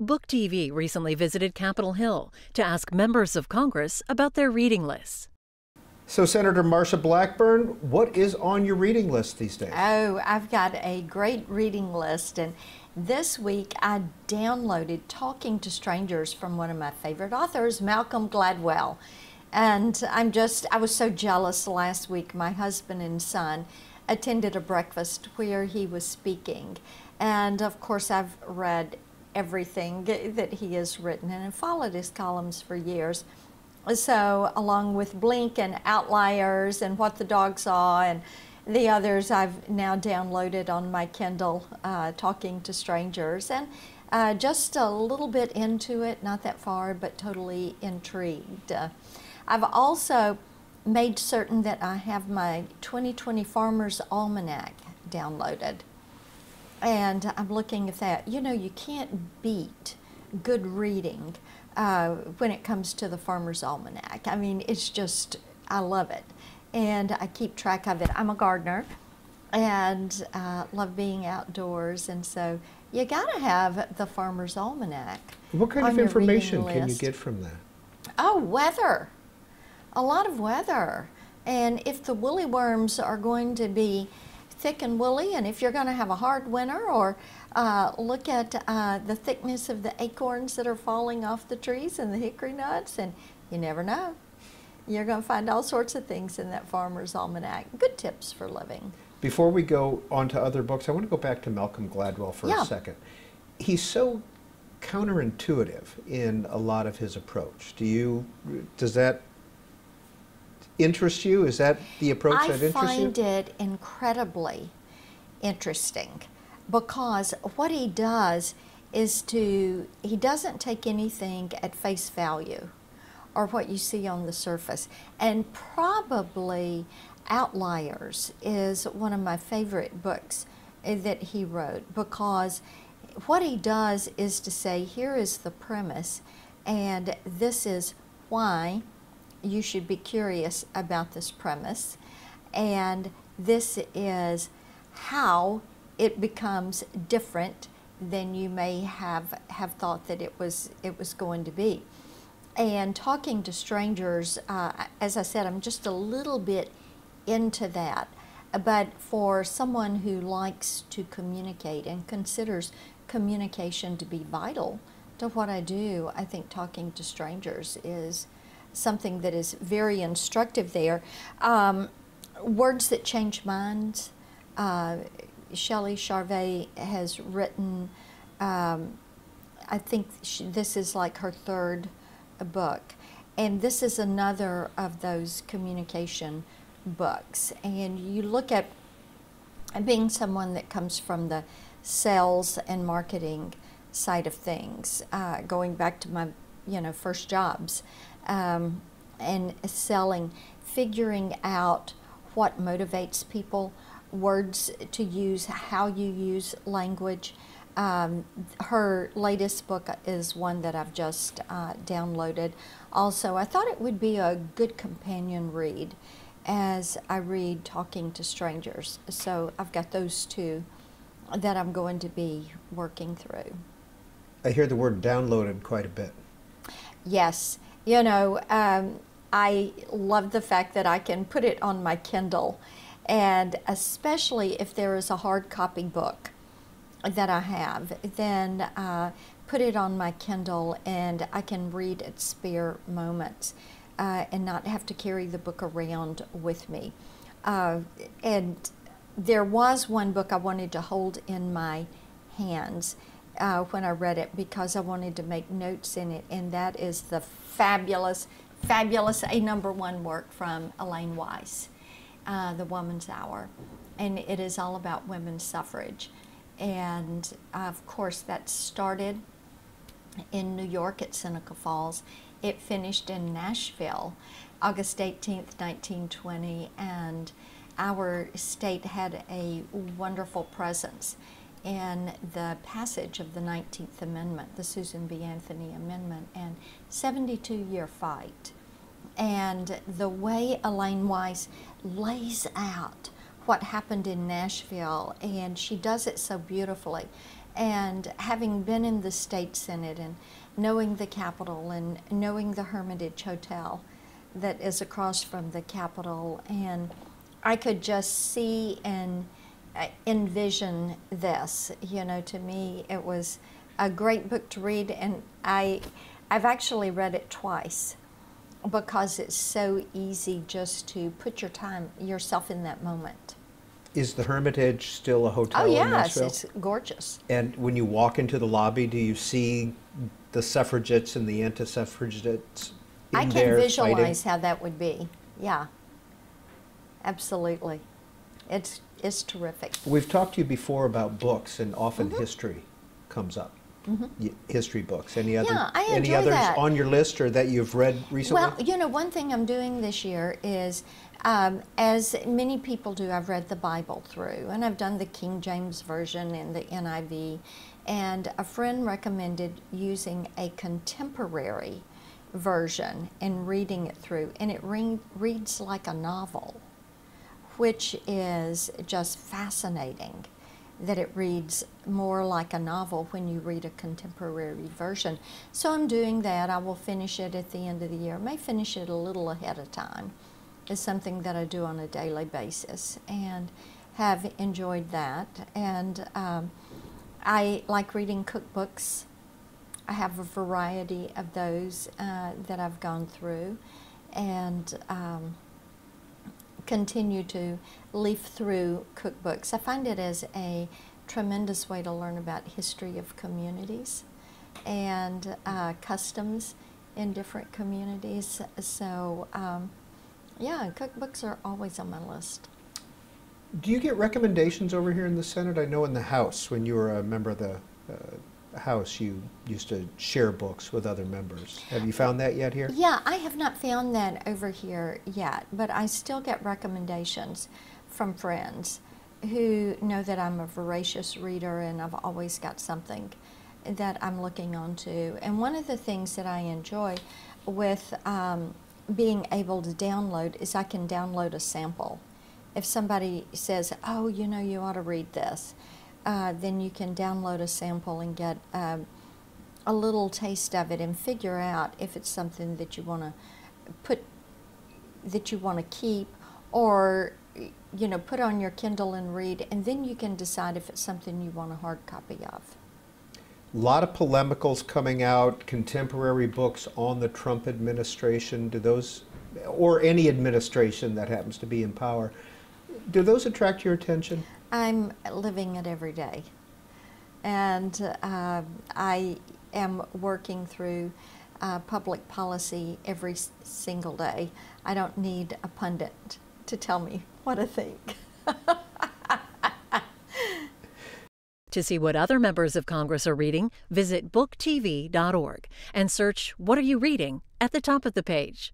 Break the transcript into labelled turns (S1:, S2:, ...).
S1: Book TV recently visited Capitol Hill to ask members of Congress about their reading lists.
S2: So, Senator Marsha Blackburn, what is on your reading list these days?
S3: Oh, I've got a great reading list, and this week I downloaded Talking to Strangers from one of my favorite authors, Malcolm Gladwell. And I was so jealous last week. My husband and son attended a breakfast where he was speaking. And of course, I've read everything that he has written and have followed his columns for years. So along with Blink and Outliers and What the Dog Saw and the others, I've now downloaded on my Kindle, Talking to Strangers, and just a little bit into it, not that far, but totally intrigued. I've also made certain that I have my 2020 Farmer's Almanac downloaded, and I'm looking at that. You know, you can't beat good reading when it comes to the Farmer's Almanac. I mean, it's just, I love it. And I keep track of it. I'm a gardener and love being outdoors. And so you gotta have the Farmer's Almanac.
S2: What kind of information can you get from that?
S3: Oh, weather. A lot of weather. And if the woolly worms are going to be thick and woolly, and if you're going to have a hard winter, or look at the thickness of the acorns that are falling off the trees and the hickory nuts, and you never know. You're going to find all sorts of things in that Farmer's Almanac. Good tips for living.
S2: Before we go on to other books, I want to go back to Malcolm Gladwell for a second. He's so counterintuitive in a lot of his approach. Does that interest you? Is that the approach that interests you?
S3: I find it incredibly interesting because what he does is he doesn't take anything at face value or what you see on the surface. And probably Outliers is one of my favorite books that he wrote, because what he does is to say, here is the premise, and this is why you should be curious about this premise, and this is how it becomes different than you may have thought that it was going to be. And Talking to Strangers, as I said, I'm just a little bit into that, but for someone who likes to communicate and considers communication to be vital to what I do, I think Talking to Strangers is something that is very instructive there. Words That Change Minds. Shelley Charvet has written, I think this is like her third book. And this is another of those communication books. And you look at being someone that comes from the sales and marketing side of things, going back to my first jobs, and selling, figuring out what motivates people, words to use, how you use language. Her latest book is one that I've just downloaded. Also, I thought it would be a good companion read as I read Talking to Strangers. So I've got those two that I'm going to be working through.
S2: I hear the word downloaded quite a bit.
S3: Yes. You know, I love the fact that I can put it on my Kindle, and especially if there is a hard copy book that I have, then put it on my Kindle and I can read at spare moments and not have to carry the book around with me. And there was one book I wanted to hold in my hands when I read it, because I wanted to make notes in it, and that is the fabulous #1 work from Elaine Weiss, The Woman's Hour. And it is all about women's suffrage. And of course that started in New York at Seneca Falls. It finished in Nashville, August 18th, 1920, and our state had a wonderful presence in the passage of the 19th Amendment, the Susan B. Anthony Amendment, and 72-year fight. And the way Elaine Weiss lays out what happened in Nashville, and she does it so beautifully. And having been in the state senate and knowing the Capitol and knowing the Hermitage Hotel that is across from the Capitol, and I could just see and envision this. You know, to me, it was a great book to read, and I've actually read it twice because it's so easy just to put yourself in that moment.
S2: Is the Hermitage still a hotel
S3: Oh,
S2: in
S3: yes,
S2: Nashville?
S3: it's gorgeous.
S2: And when you walk into the lobby, do you see the suffragettes and the anti-suffragettes in
S3: I can
S2: there
S3: visualize
S2: fighting?
S3: how that would be. Yeah, absolutely. It's terrific.
S2: We've talked to you before about books, and often
S3: Mm-hmm.
S2: history comes up. History books. Any other?
S3: Yeah, I
S2: any
S3: enjoy
S2: others
S3: that.
S2: on your list or that you've read recently?
S3: Well, you know, one thing I'm doing this year is, as many people do, I've read the Bible through, and I've done the King James Version and the NIV, and a friend recommended using a contemporary version and reading it through, and it reads like a novel, which is just fascinating, that it reads more like a novel when you read a contemporary version. So I'm doing that. I will finish it at the end of the year. I may finish it a little ahead of time. It's something that I do on a daily basis and have enjoyed that. And I like reading cookbooks. I have a variety of those that I've gone through, and continue to leaf through cookbooks. I find it as a tremendous way to learn about history of communities and customs in different communities. So yeah, cookbooks are always on my list.
S2: Do you get recommendations over here in the Senate? I know in the House, when you were a member of the House, you used to share books with other members. Have you found that yet here?
S3: Yeah, I have not found that over here yet, but I still get recommendations from friends who know that I'm a voracious reader and I've always got something that I'm looking onto. And one of the things that I enjoy with being able to download is I can download a sample. If somebody says, oh, you know, you ought to read this, then you can download a sample and get a little taste of it and figure out if it's something that you want to keep, or you know, put on your Kindle and read, and then you can decide if it's something you want a hard copy of.
S2: A lot of polemicals coming out, contemporary books on the Trump administration. Do those, or any administration that happens to be in power, do those attract your attention?
S3: I'm living it every day, and I am working through public policy every single day. I don't need a pundit to tell me what I think.
S1: To see what other members of Congress are reading, visit booktv.org and search "What Are You Reading?" at the top of the page.